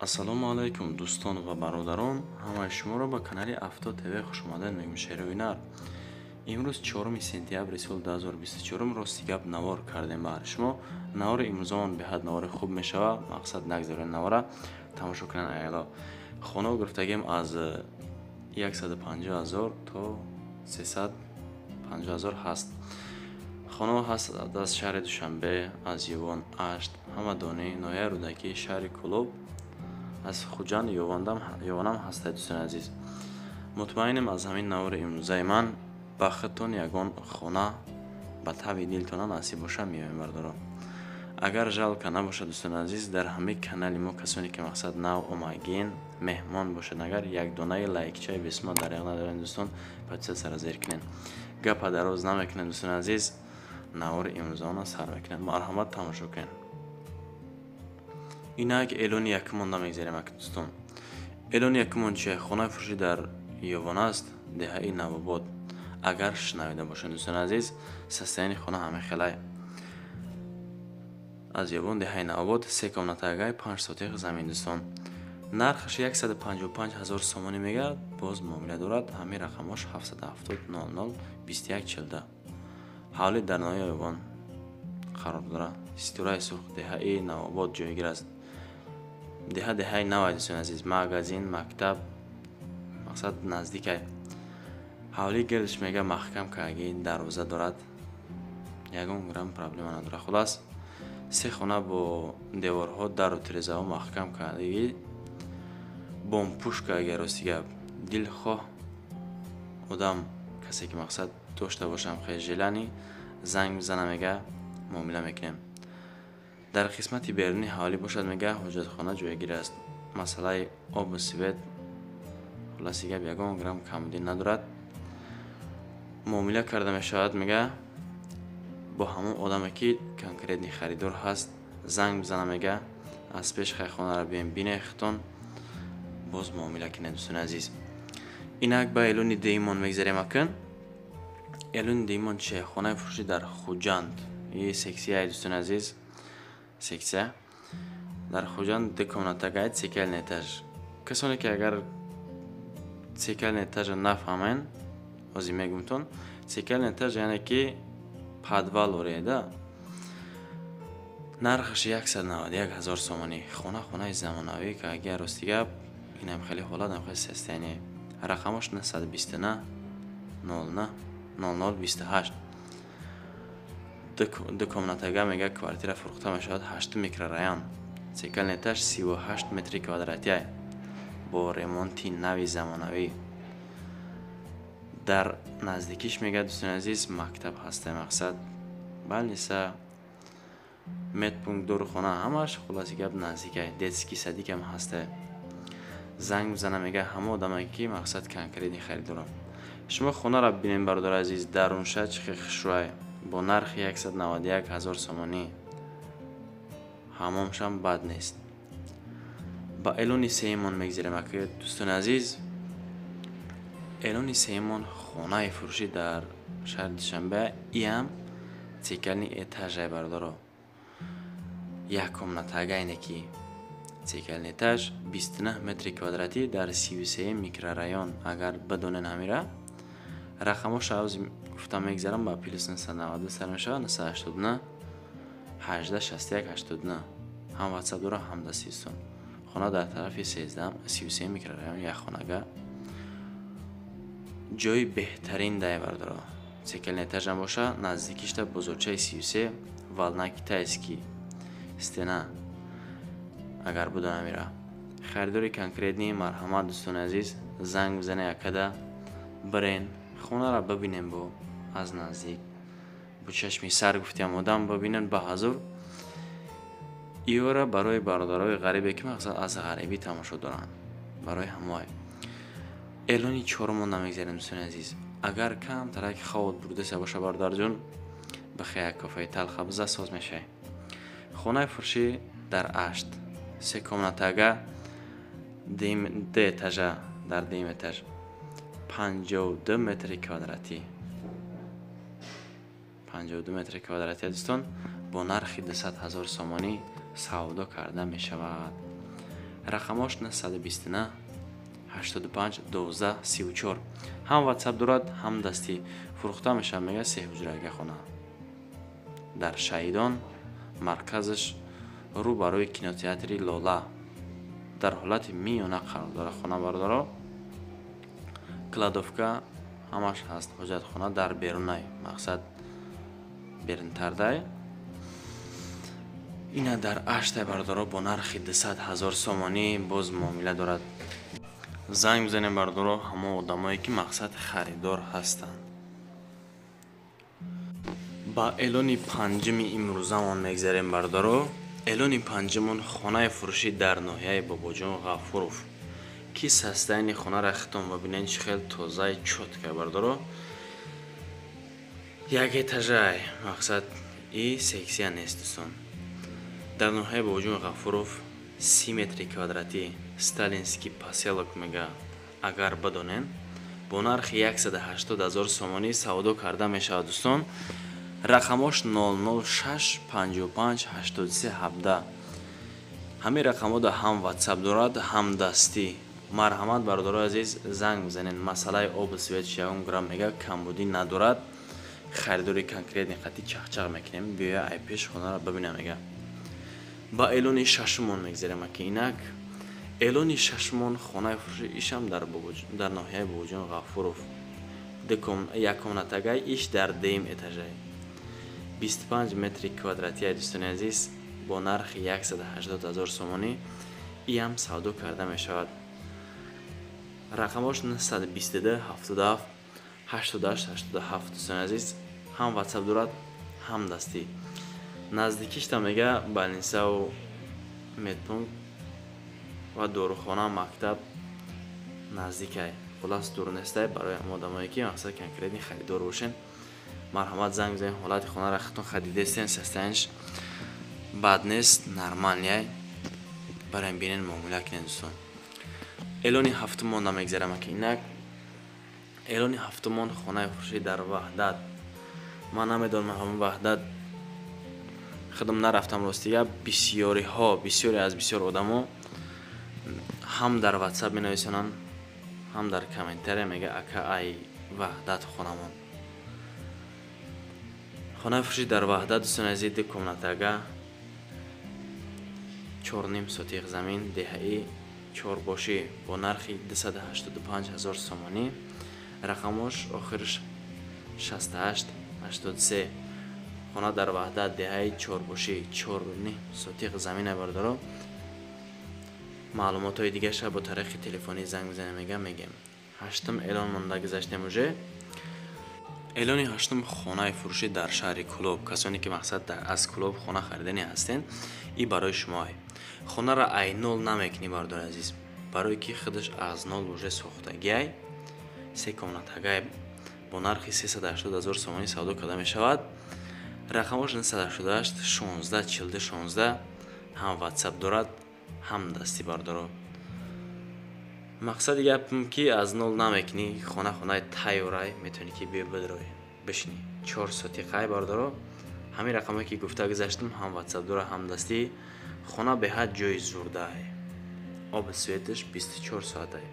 ассалому алайкум дӯстону ва бародарон, ҳамаи шуморо ба канали Авто ТВ хушомадед мегӯям. Шеруи нар. имрӯз 4 сентябри соли 2024 рости гап навор кардем. Баъри шумо навори имрӯзамон беҳад навори хуб мешава. Мақсад нагзоред навора тамошо кунед. Аяло хонао гирифтагем аз 150,000 то 350,000 ҳаст. хонао ҳаст аз шаҳри Душанбе, аз Ёвон 8, Ҳамадонӣ, ноҳияи Рӯдакӣ, шаҳри Кӯлоб, аз Хуҷанд Ёвонам ҳастед. дӯстони азиз, мутмаинем аз ҳамин навори имрӯзаи ман ба худтон ягон хона ба таби дилтона насиб боша меоем бардоро. агар жалка набошад дӯстони азиз, дар ҳамаи канали мо касоне ки мақсад нав омагин меҳмон бошад, агар як донаи лайкчаи бисмо дарёғ надорен дӯстон, подписат сара зер кунед. гапа дароз намекунед дӯстони азиз, навори имрӯзаона сар мекунед. марҳамат тамошо кунед. инак эълони якумон намегзарем ак дӯстон. эълони якумон чия? хонаи фурӯшӣ дар Ёвон аст, деҳаи Навобод. агар шунавида бошед дӯстони азиз, состоянии хона ҳамин хелай. аз Ёвон деҳаи Навобод, 3 комнатагаи 5 сотиқ замин дӯстон. нархаш 155,000 сомонӣ мегӯяд. боз муомила дорад. ҳамин рақамош 770 00 21 14. ҳавлӣ дар ноҳияи Ёвон қарор дорад. истораи сурх, деҳаи Навобод ҷойгир аст. деҳаи навай дӯстони азиз, магазин, мактаб, мақсад наздикай. ҳавлӣ гирдаш мега маҳкам каги дарвоза дорад. ягон грамм проблема надорад. хулас 3 хона бо деворҳо, дару тирезаҳо маҳкам кардагӣ, бомпушка. агар рости гап дилхоҳ одам, касе ки мақсад дошта бошам хел желани, занг мизана мега муомила мекунем. дар қисмати берунӣ ҳавлӣ бошад мега ҳоҷатхона ҷойгир аст. масъалаи обу свет, хуласи гап ягон грамм камбудӣ надорад. муомила карда мешавад мега бо ҳамон одаме ки конкретни харидор ҳаст. занг мизана мега аз пеш хайхонаро бием бинехтон, боз муомила кунед дӯстони азиз. инак ба эълони деимон мегзарем акун. эълони деимон чия? хонаи фурӯшӣ дар Хуҷанд. сексияи дӯстони азиз, сексия дар Хуҷанд 2 комнатагаи цикелни этаж. касоне ки агар цикелни этажа нафаҳмен, ҳозир мегумтон. цикелни этаж яъне ки подвал ореда. нархаш 191,000 сомонӣ. хонаи замонавӣ ки агар рости гап инам хеле ҳолат намхел состояние. рақамош 929 00 0028. 2 комнатага мега квартира фурӯхта мешавад 8 микрорайон. цикелни этаж 38 метри квадратия бо ремонти нави замонавӣ. дар наздикиш мега дӯстони азиз мактаб ҳаста. мақсад балниса медпункт дору хона ҳамаш хулоси гап наздикай. детский садикам ҳаста. занг мизана мега ҳама одаме ки мақсад конкретни харидорам. шумо хонаро бинем бародари азиз. даруншач хехшуай бо нархи 191,000 сомонӣ. ҳамомшам бад нест. ба эълони сеюмон мегзарем аки дӯстони азиз. эълони сеюмон хонаи фурӯшӣ дар шаҳри Душанбе. иам цикелни этажай бардоро. як комнатагайне ки цикелни этаж 29 метри квадратӣ дар 33 микрорайон. агар бадонен ҳамира рақамош авзи гуфта мегзарам ба плюс 992 сар мешавад. 989 18 61 89. ҳам ватсап дора, ҳам дастистон. хона дар тарафи 33 микрорайон, як хонага. ҷои беҳтарин дай бардоро. цикелни этажам боша, наздикишта бозорчаи 33 валнакитайский стена. агар будона мира харидори конкретни марҳамат дӯстони азиз. занг бизане якада бирен хонаро бибинем бо аз наздик. бо чашми сар гуфтиам одам бибинен ба ҳазур. иёра барои бародарои ғарибе ки мақсад аз ғарибӣ тамошо доранд, барои ҳамои. эълони чорумон намегзарем дӯстони азиз. агар кам тарак хавод бурдеса боша бародарҷон, бихая кофаи талха биза соз мешай. хонаи фурӯшӣ дар ашт 3 комнатага д этажа дар дим этаж 52 метри квадратӣ. 52 метри квадратия дӯстон, бо нархи 200,000 сомонӣ савдо карда мешавад. рақамош 929 85 12 34. ҳам ватсап дорад, ҳам дастӣ. фурӯхта мешавад, мега 3 ҳуҷрага хона. дар Шаҳидон, марказаш рӯ барои кинотеатри Лола. дар ҳолати миёна қарор дорад. хона бардоро кладовка ҳамаш ҳаст. ҳоҷатхона дар берунай, мақсад берунтардай. ина дар аштай бардоро бо нархи 200 000 сомонӣ боз муомила дорад. занг бизанем бардоро ҳамон одамое ки мақсад харидор ҳастанд. ба эълони панҷими имрӯзамон мегзарем бардоро. эълони панҷумон хонаи фурӯшӣ дар ноҳияи Бобоҷон Ғафуров. ки састаини хонара хитон ва бинен чи хел тозаи чотка бардоро. як этажай, мақсад и сексия нест дӯстон. дар ноҳияи Бобоҷон Ғафуров 30 метри квадратӣ сталинский поселок мега агар бадонен бо нархи 180 000 сомонӣ савдо карда мешавад дӯстон. рақамош 006 55 83 17. ҳамин рақамода ҳам ватсап дорад, ҳам дастӣ. марҳамат бардоро азиз, занг бизанед. масъалаи оби свет 1 грамм мега камбудӣ надорад. харидори конкретни қатъи чахчах мекунем. биёя ай пеш хонаро бабина мега. ба эълони шашумон мегзарем аки инак. эълони шашумон хонаи фурӯшӣ ишам дар ноҳияи Бобоҷон Ғафуров. якомнатагай иш дар деюм этажай. 25 метри квадратия дӯстони азиз бо нархи 180 000 сомонӣ иам савдо карда мешавад. рақамош 922 77 88 87 дӯстони азиз. ҳам ватсап дорад, ҳам дастӣ. наздикишта мега больницаву медпункт ва дорухона мактаб наздикай. хулас дур нестай барои одамое ки мақсад конкретни харидор бошен. марҳамат, занг бизанед. ҳолати хонара хитон хадидестен, састаянш бад нест, нормал яй. барои бинен муомила кунед дӯстон. эълони ҳафтумон намегзарам аки инак. эълони ҳафтумон хонаи фурӯшӣ дар Ваҳдат. ман намедонам ҳамин Ваҳдат худам нарафтам ростига. бисёре аз бисёр одамо ҳам дар ватсап менависонанд, ҳам дар комментария мега ака ай Ваҳдат хонамон. хонаи фурӯшӣ дар Ваҳдат дӯстони азиз, ду комнатага 4.5 сотиқ замин, деҳаи чорбошӣ бо нархи 285 000 сомонӣ. рақамош охирш 68 83. хона дар Ваҳдат, деҳаи чорбошӣ, 4.5 сотиқ замин бардоро. маълумотҳои дигаша бо тариқи телефонӣ занг бизанем мегем. ҳаштум эълон монда гузаштем уже. эълони ҳаштум хонаи фурӯшӣ дар шаҳри Кӯлоб. касоне ки мақсад аз Кӯлоб хона харидани ҳастен, и барои шумоай. хонара ай нол намекунӣ бардор азиз. барое ки худаш аз нол уже сохтагиай. 3 комнатагай бо нархи 380 000 сомонӣ савдо карда мешавад. рақамош 988 16 40 16. ҳам ватсап дорад, ҳам дастӣ бардоро. мақсади гапм ки аз нол намекунӣ. хонаи тайёрай метавонӣ ки биё бадрои бишинӣ. 4 сотиқай бардоро. ҳамин рақамое ки гуфта гузаштам, ҳам ватсап дорад, ҳам дастӣ. хона беҳад ҷои зурдай. оби светаш 24 соатай.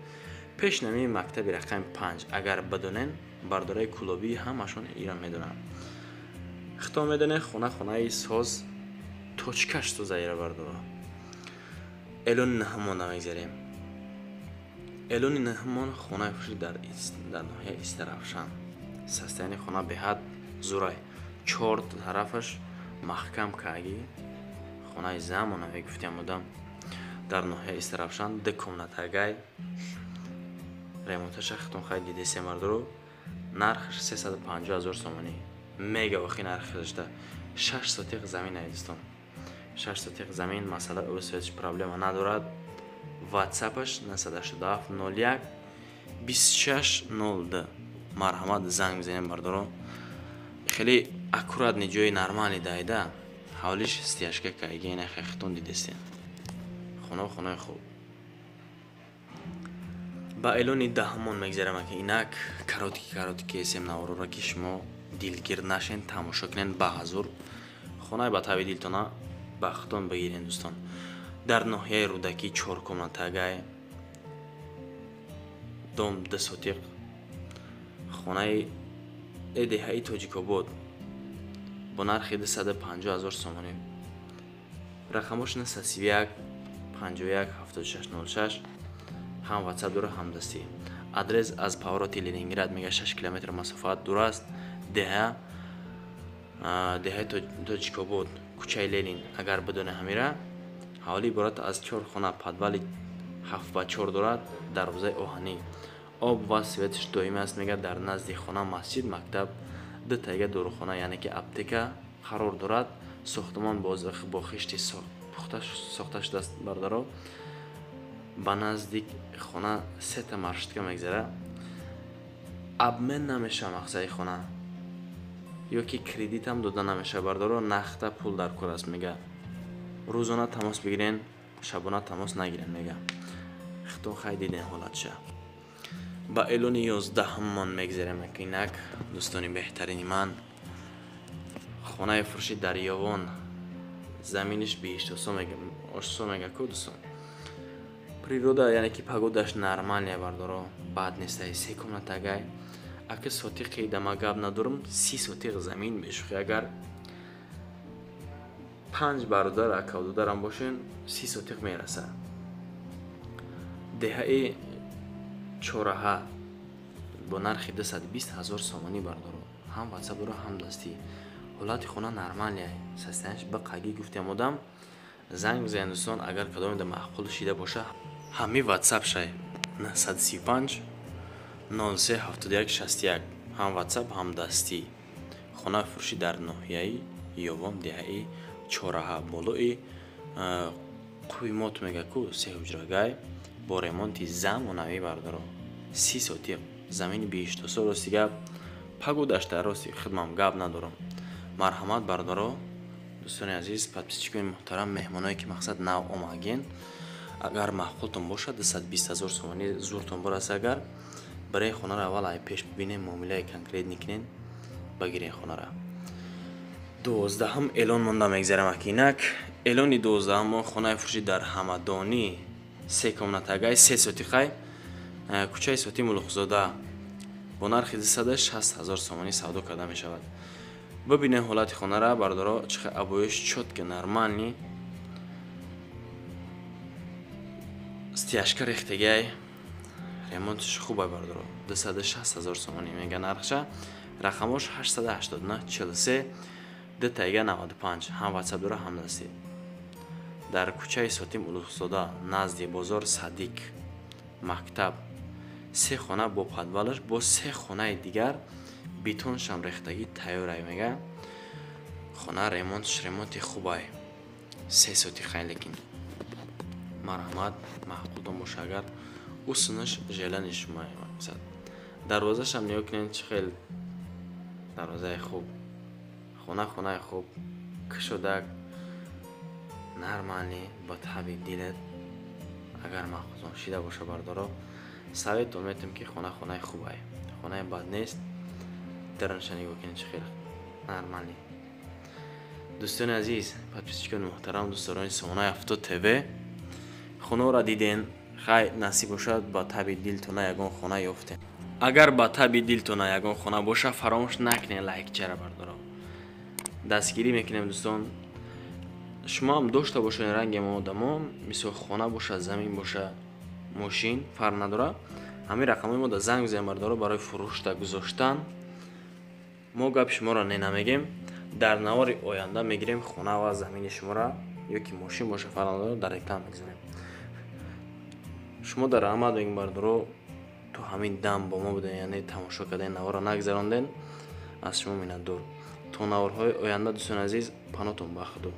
пешнами мактаби рақами 5 агар бадонен бардораи Кӯлобӣ ҳамашон иран медонанд. хитон медонен хонаи соз точкаш созаира бардоро. эълони наҳмон намегзарем. эълони наҳмон хонаи фурӯшӣ дар ноҳияи Истарафшан. састаяни хона беҳад зурай. 4 тарафаш маҳкам каги. хонаи замонавӣ гуфтем будам. дар ноҳияи Истарафшан, 2 комнатагай. ремонташа хитон хай дидесем бардоро. нархаш 350 000 сомонӣ. мега охи нархи дошта. 6 сотиқ замин ай дӯстон. 6 сотиқ замин, масъала обсветш проблема надорад. ватсапаш 987 01 26 02. марҳамат, занг бизанем бардоро. хеле аккуратни ҷои нормали дайда. ҳавлиш стяжка кайгена хехтон дидестен. хонаи хуб. ба эълони даҳумон мегзарам аки инак. каротки эсем наворора ки шумо дилгир нашен, тамошо кунен ба ҳазур. хонаи ба таби дилтона ба хитон бигирен дӯстон. дар ноҳияи рӯдакӣ 4 комнатагаи дом 2 сотиқ хонаи эдиҳаи Тоҷикобод бо нархи 250,000 сомонӣ. Рақамошна 31 51 7606 ҳам WhatsApp дора ҳам дастӣ. Адрес аз повороти Ленинград мега 6 километр масофат дур аст. деҳаи Тоҷикобод, кӯчаи Ленин. Агар бидони ҳамира ҳавлӣ иборат аз 4 хона, подвали 7/4 дорад, дарвозаи оҳанӣ. об ва светиш доимӣ аст. Мега дар назди хона масҷид, мактаб, 2 тайга дорухона яъне ки аптека қарор дорад. сохтмон бо хишти сохта шудааст бардоро. ба назди хона 3 та маршрутка мегзара. обмен намеша мақсади хона ёки кредитам дода намеша бардоро. нахта пул дар кор аст мега. рӯзона тамос бигирен, шабона тамос нагирен мега. хто хай диден ҳолатша. ба эълони 11-мон мегзарем инак дӯстони беҳтарини ман. хонаи фурӯши дар Ёвон, заминиш биштосо мега ку дӯстон. природа яъне ки пагодаш нормалия бардоро, бад нестай. 3 комнатагай аки сотиқи дама гап надорам, 30 сотиқ замин бешухи. агар 5 бародар ака додарам бошен 30 сотиқ мераса. деҳаи чораҳа бо нархи 220,000 сомонӣ бардоро. ҳам WhatsApp дора ҳам дастӣ. ҳолати хона нормалия. састанаш ба қагӣ гуфтам одам. занг бизанед дӯстон, агар кадомеда маъқул шида боша. ҳами WhatsApp шай 935 03 71 61 ҳам WhatsApp ҳам дастӣ. хонаи фурӯшӣ дар ноҳияи Ёвон, деҳаи чораҳа, болои қуймот мега ку 3 ҳуҷрагай бо ремонти замонавӣ бардоро. 30 сотиқ замини биштосо. рости гап пагодашта рости хидмам гап надорам. марҳамат бардоро. дӯстони азиз, подписчикони муҳтарам, меҳмоное ки мақсад нав омаген, агар маъқултон бошад 220,000 сомонӣ зуртон бораст. агар барои хонаро аввал ай пеш бибинем, муомилаи конкрет никунен, багирен хонара. 12 эълон монда мегзарам акинак. эълони 12 хонаи фурӯшӣ дар Ҳамадонӣ, 3 комнатагай 3 сотиқай, кӯчаи Соти Мулухзода бо нархи 260,000 сомонӣ савдо карда мешавад. бибинем ҳолати хонара бардоро. чихе абоиш чотка нормални. стяжка рехтегай ремонтиш хубай бардоро. 260,000 сомонӣ мега нархша. рақамош 889 43 2 95 ҳам WhatsApp дора ҳам дастӣ. дар кӯчаи Соти Мулухзода назди бозор Садиқ мактаб, 3 хона бо подвалаш бо 3 хонаи дигар бетоншам рехтагӣ тайёрай мега. хона ремонти хубай. 3 сотиқай лекин. марҳамат, маъқултон боша. агар усунаш желаниш мақсад. дарвозашам нигоҳ кунед, чӣ хел дарвозаи хуб. хонаи хуб, кушодак нормалӣ ба таби дилат. агар маъқултон шида боша бардоро, советон метам ки хонаи хубай. хонаи бад нест. дараша нигоҳ кунед, чӣ хел нормалӣ. дӯстони азиз, подписчикони муҳтарам, дӯстдорони Сомонаи Авто ТВ, хонаро диден. хай насиб бошад ба таби дилтона ягон хона ёфтем. агар ба таби дилтона ягон хона боша, фаромӯш накунед лайкчара бардоро. дастгирӣ мекунем дӯстон. шумо ҳам дошта бошед ранги мо одамо, мисол хона боша, замин боша, мошин фарқ надора. ҳамин рақамои мо да занг бизанед бардоро барои фурӯшта гузоштан. мо гапи шуморо не намегем. дар навори оянда мегирем хона ва замини шуморо, ёки мошин боша, фарқ надора, дар реклама мегзарем. шумо дар раҳмат мегем бардоро, то ҳамин дам бо мо буден, яъне тамошо кардан наворро нагзаронден. аз шумо миннатдор. то наворҳои оянда дӯстони азиз, панотон ба худо.